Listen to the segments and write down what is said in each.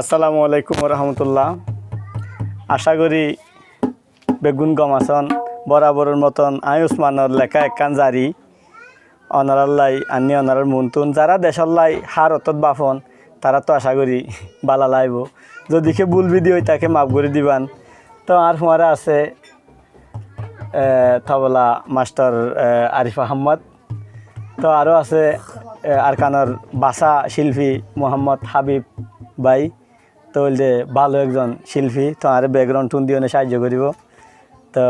আসসালামু আলাইকুম রহমতুল্লাহ। আশা করি বেগুন গমাসন বরাবরের মতন আই উসমানের লেখা একখান জারি অনারাল্লাই আনি অনারার মন্তুন যারা দেশাল্লাই হার অতত বাফন তারা তো আশা করি বালা লাইব যদি কে ভুল ভিডিও তাকে মাফ করে দিবান। তো আর হুমারা আছে তবলা মাস্টার আরিফ আহমদ, তো আরও আছে আরকানের বাসা শিল্পী মোহাম্মদ হাবিব ভাই, তো যে ভালো একজন শিল্পী, তো আর ব্যাকগ্রাউন্ড টুন দিয়ে সাহায্য করিব। তো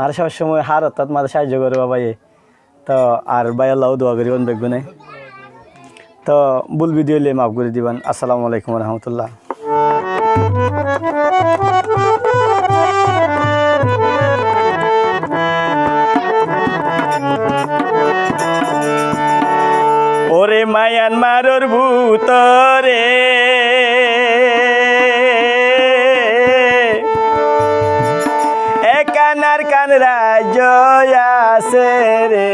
আর সব সময় হার অর্থাৎ মাঝে সাহায্য করব ভাই, তো আর ভাই আল্লাহ দোয়া করিবেন বেগুনে। তো ভুল ভিডিও হলে মাফ করে দিবেন। আসসালামু আলাইকুম রহমতুল্লাহ। ওরে মায়ানমারর ভূতরে একানার কান রাজ্য আছে রে,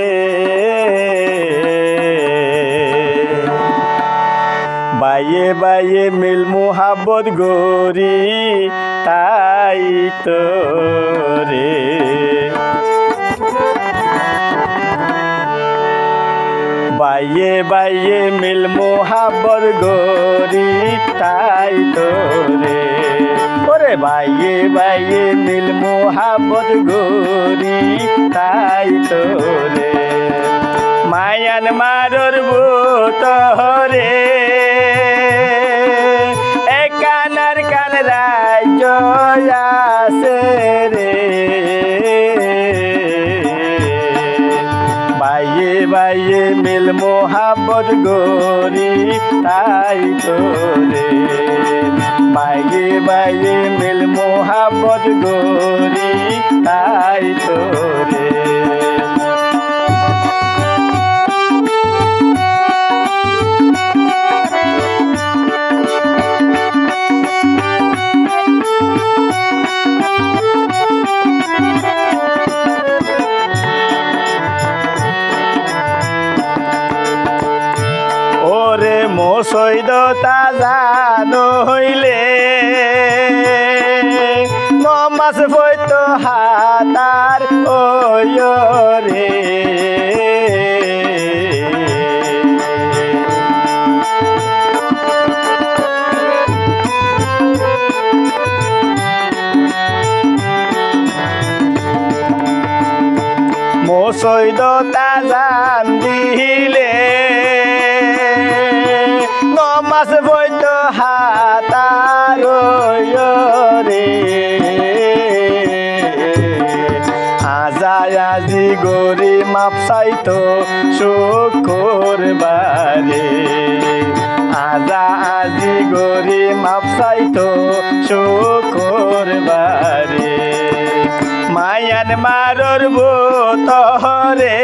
বাইয়ে বাইয়ে মিল মুহাব্বত গরি তাই তো রে। বাইয়ে বাইয়ে মিল মোহাব্বত গরি তাই তো রে, ওরে বাইয়ে বাইয়ে মিল মোহাব্বত গরি তাই তো রে। মায়ানমারর ভূতরে একানার কান রাজ্য আছে রে, বাইয়ে বাইয়ে মিল মোহাব্বত গরি তাই তো রে, বাইয়ে বাইয়ে মিল মোহাব্বত গরি তাই তো রে। ওরে মোসৈদতা জানো হইলে নমাজ বইত হাতার ওই রে, মোসৈদতা জান দিলে নমাজ বইত হাতার রে, আজায় আজি গরি মাপ চাইতো শুকুর বারে, আজা আজি গরি মাপ চাইতো শুকুর বারে। মায়ানমারর ভূতরে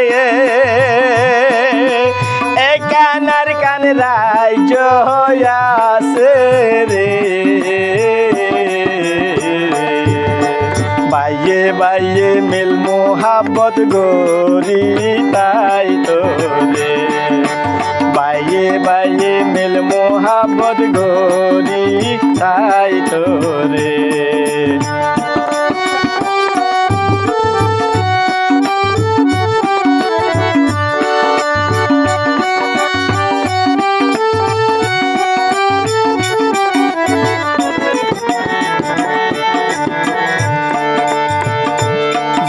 একানার কান রাজ্য আছে রে, বাইয়ে বাইয়ে মিল মোহাব্বত গরি তাই তো রে, বাইয়ে বাইয়ে মিল মোহাব্বত গরি তাই তো রে।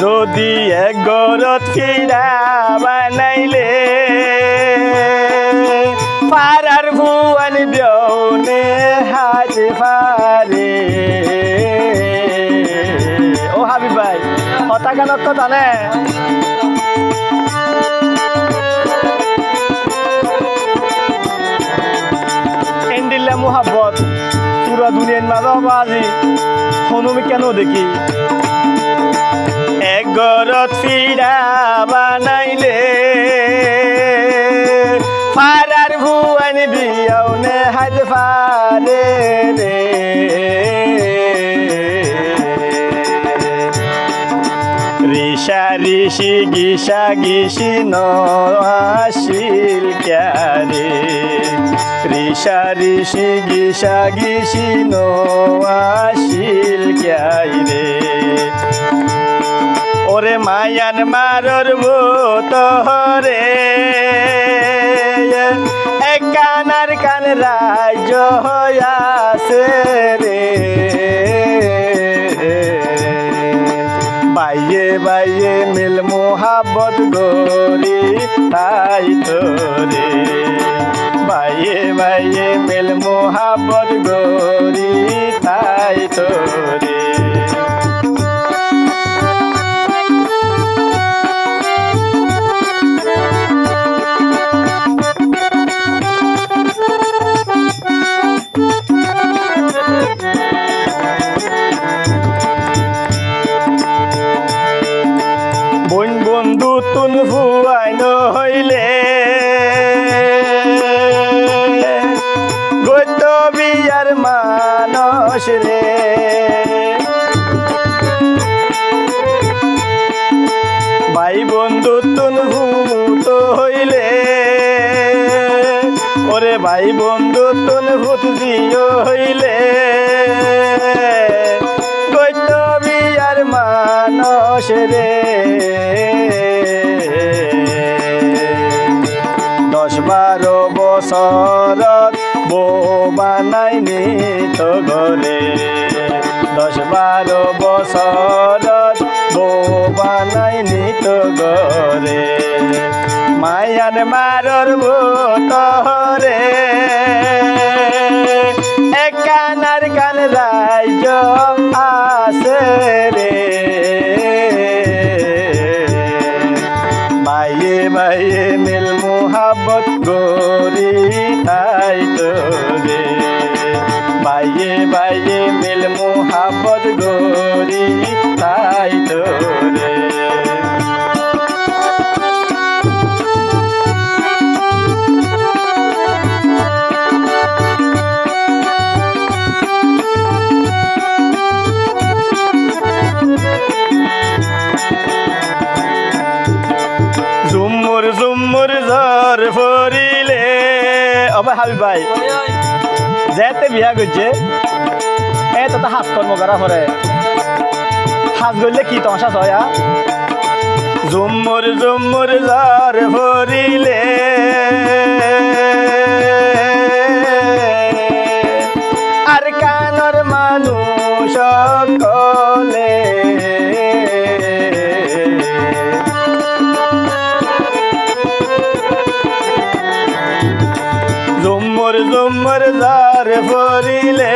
যদি এক গরত ফিরা বানাইলে পারার ভুয়ান দেওনে হাত পারে। ও হাবিব ভাই কথা কেন তো জানে, এন্ডিল্লা মোহাব্বত পুরা দুনিয়ার মাঝে বাজি হনুমি কেন দেখি। এক গরত ফিরা বানাইলে পারার ভুয়ান দিয়াওনে হাত পারে রে, ঋষা ঋষি গিসা গিসি নশিল ক্যারে, ঋষা ঋষি গিসা গিসি নোয়াশিল ক্যাই রে ওরে মায়ান মারর ভূতরে এক কানার কান রাজ্য হয়াছে রে বাইয়ে বাইয়ে মিল মোহাব্বত গরি তাই তোরে বাইয়ে বাইয়ে মিল মোহাব্বত গরি তাই তোরে বন্ধু তুন ভুয়াই নহইলে গদ্য বিয়ার মানস রে ভাই বন্ধু তুন ভূত হইলে ওরে ভাই বন্ধু তুন ভূত দিও হইলে গদ্য বিয়ার মানস রে 10-12 বছৰত বৌ বানাই নিত গলে 10-12 বছৰত বৌ বানাই নিত গলে মায়ান মাৰৰ ভূতৰে এক কানাৰ কান ৰাজ্য আছে ৰে বাইয়ে বাইয়ে মিল মোহাব্বত গরি তাই তোরে বাইয়ে বাইয়ে মিল মোহাব্বত গরি তাই তোরে জুমুর জুমুর ঝড় ফরিলে অবা হাবিব ভাই যেতে বিয়া করছে এ তো হাজ কর্ম করা পরে হাজ করলে কি তমাশা হয় জুমুর জুমুর ঝড় ফরিলে আর কানর মানুষ কলে জুমুর ঝড় ফরিলে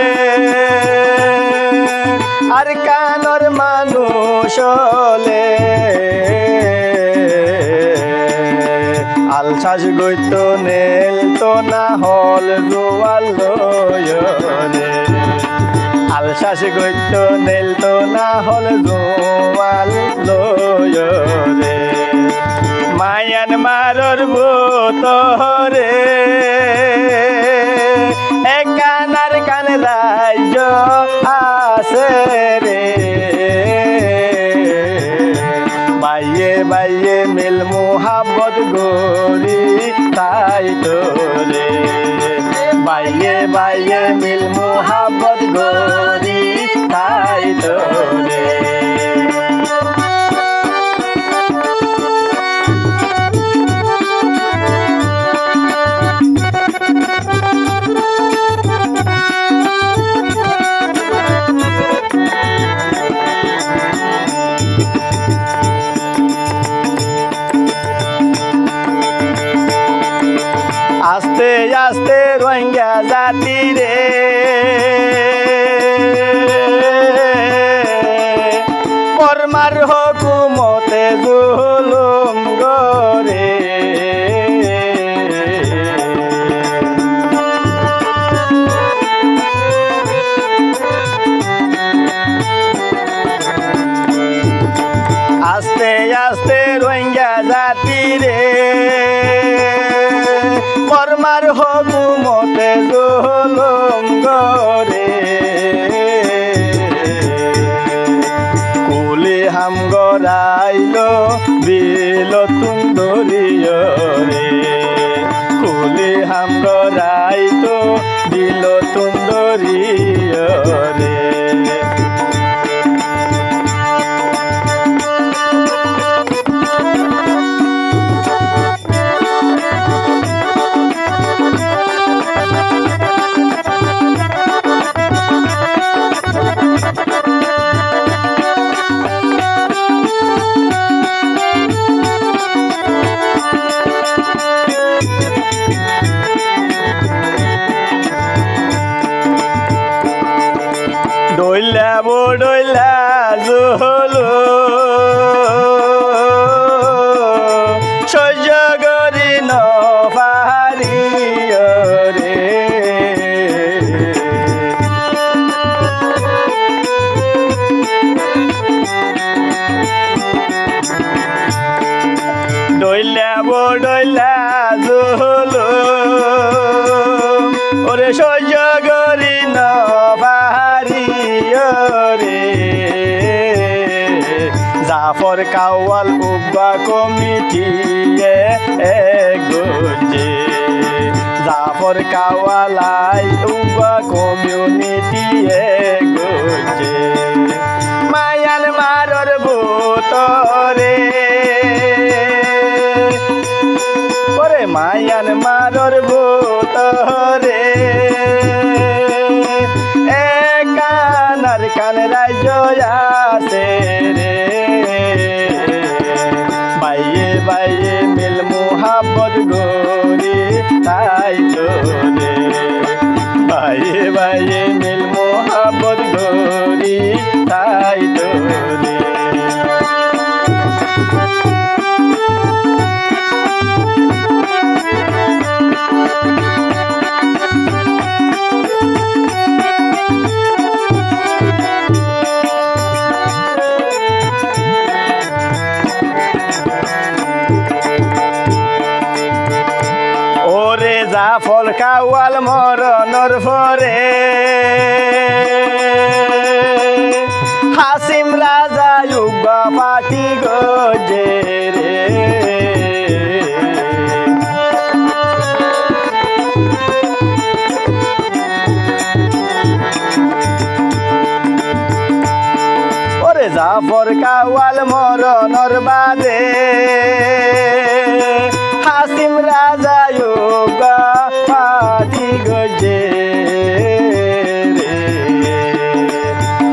আর কানর মানুষ হলে আলসাস গইত নেল তো না হল জোয়াল লয়রে আলসাস গইত নেল তো না হল জোয়াল লয়রে মায়ান মারর ভূতরে এক কানার কান রাজ্য আছে রে বাইয়ে বাইয়ে মিল মোহাব্বত গরি তাই তোরে বাইয়ে বাইয়ে মিল মোহাব্বত গরি তাই তোরে আস্তে আস্তে রোহিঙ্গা জাতি রে বর্মার হুকুমতে জুলুম গরে আস্তে আস্তে রোহিঙ্গা জাতি রে বর্মার হুকুমতে জুলুম গরে কুলি হাম গড়াইল যাইতো দিল তুন্দরি রে। ডইলা বডইলা জহলো সহ্য করি নপারি রে। ডইলা বডইলা জহলো ওরে সহ্য করি নপারি রে। জাফর কাওয়াল উবা কমিটি গজে জাফর কাওয়ালাই উবা কমিউনিটি গজে মায়াল মারর বোতরে ওরে মায়াল মারর বোতরে কান রাজ্য আছে রে। বাইয়ে বাইয়ে মিল মুহাব্বত গরি তাই তো রে। বাইয়ে বাইয়ে মিল মুহাব্বত গরি তাই তো রে। জাফর কাওয়াল মরণর পরে হাসিম রাজা ইউবা পাটি গজে রে। ওরে জাফর কাওয়াল মরণর বাদে হাসিম রাজা ইউবা পাটি গজে রে।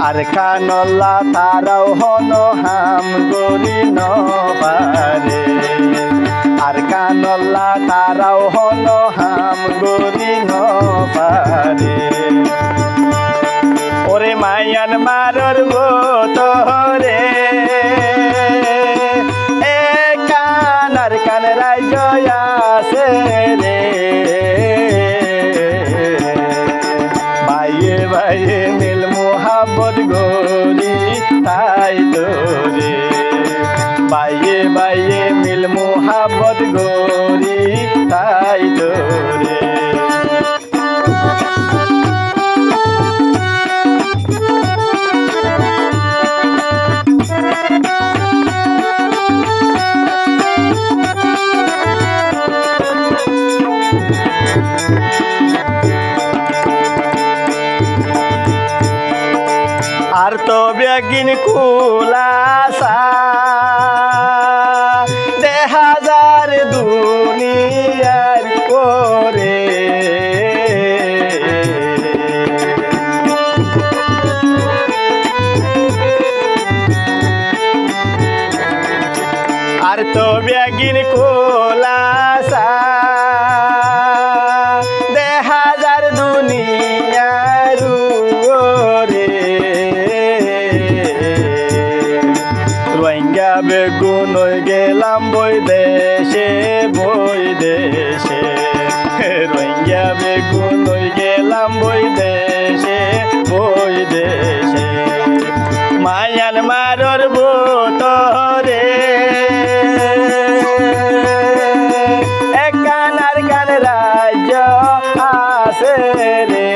আর কানল্লা তারাও হন হাম গরি নপারে। আর কানল্লা তারাও হন হাম গরি নপারে। ওরে মায়ান মারর বোতরে কানার কান রাজ্য আছে রে। বাইয়ে বাইয়ে মিল মুহাব্বত গরি তাই তো রে। বাইয়ে বাইয়ে মিল মুহাব্বত গরি তাই তো রে। আর তো বেগিন কুলাসা দেখা যার দুনিয়ার করে। আর তো বেগিন কুলাসা দেখা যার দুনিয়ার করে। রোহিঙ্গা বেগুন গেলাম বই দেশে রোহিঙ্গা বেগুন গেলাম বই দেশে মায়ান মারর বোতরে কানার কান রাজ্য আছে রে।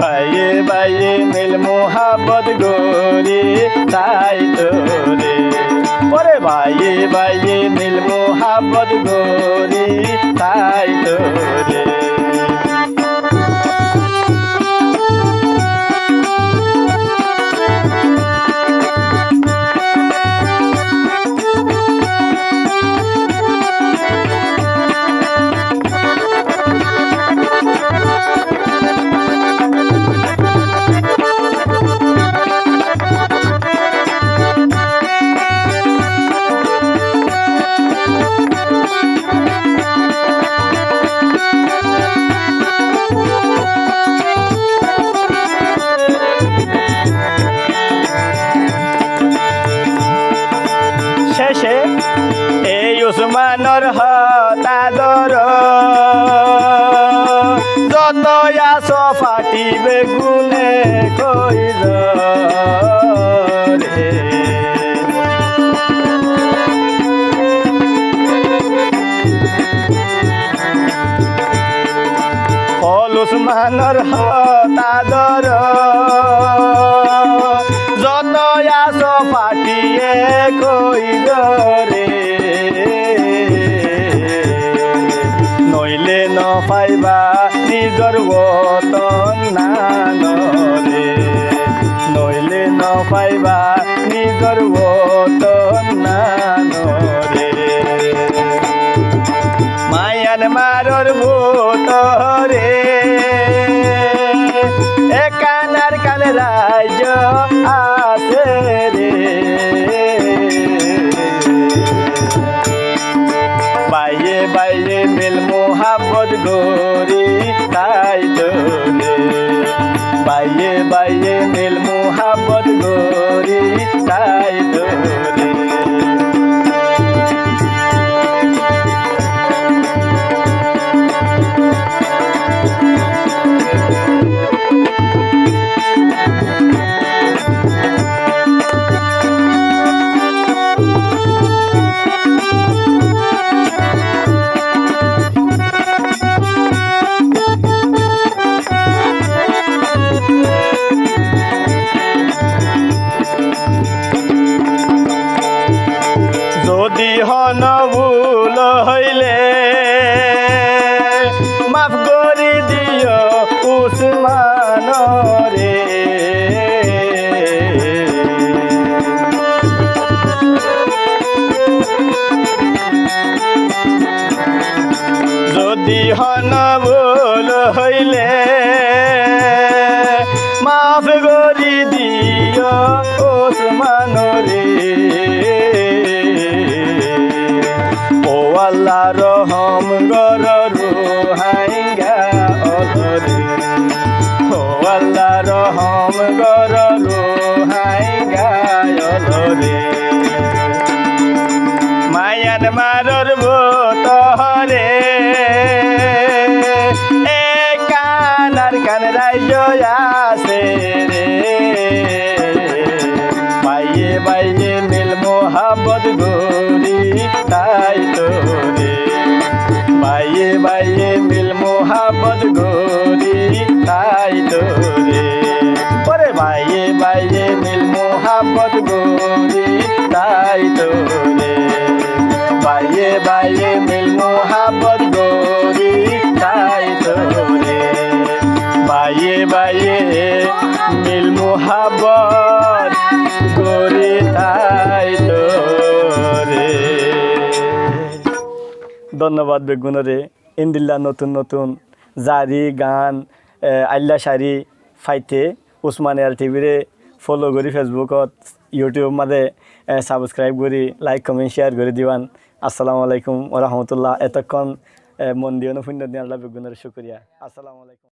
ভাইয়ে ভাইয়ে মিল মুহাব্বত গরি তাই তো রে। ওরে ভাইয়ে ভাইয়ে মিল মুহাব্বত মোহাব্বত গরি তাই তোরে শেষে এই উসমানর হতাদর যত আছো ফাটিবে গুনে কইর রে ফল উসমানর হতাদর যত আছো ফাটিয়ে কইর রে নইলে ন পাইবা নিজর বতন নানরে নইলে ন পাইবা নিজর বতন নানরে মায়ান মারর ভূতরে একানার কান রাজ্য আছে রে বাইয়ে বাইয়ে মিল মোহাব্বত গরি তাই তোরে বাইয়ে বাইয়ে মিল মোহাব্বত গরি তাই তোরে যদি হন ভুল হইলে মাফ করি দিও উসমান রে যদি হন ভুল হইলে মাফ করি দিও উসমান রে আল্লাহ রহম গর রুহাইঙ্গা অলরে ও আল্লাহ রহম গর রুহাইঙ্গা অলরে মায়ান মারর ভূতরে এ কানার কান রাজ্য আছে রে বাইয়ে বাইয়ে মিল মোহাব্বত গরি তাই তোরে বাইয়ে বাইয়ে মিল মোহাব্বত গরি তাই তোরে ওরে বাইয়ে বাইয়ে মিল মোহাব্বত গরি তাই তোরে বাইয়ে বাইয়ে মিল মোহাব্বত গরি তাই তোরে বাইয়ে বাইয়ে মিল মোহাব্বত গরি তাই তোরে ধন্যবাদ বেগুনরে ইন্দিল্লা নতুন নতুন জারি গান আল্লা শাড়ি ফাইতে উসমানিয়ার টিভিরে ফলো করি ফেসবুকত ইউটিউব মাঝে সাবস্ক্রাইব করি লাইক কমেন্ট শেয়ার করে দিবান আসসালামু আলাইকুম ওয়া রাহমাতুল্লাহ এতক্ষণ মন দিয়ে পুণ্য দিয়ে আল্লাহ বেগুনের শুকরিয়া আসসালামু আলাইকুম।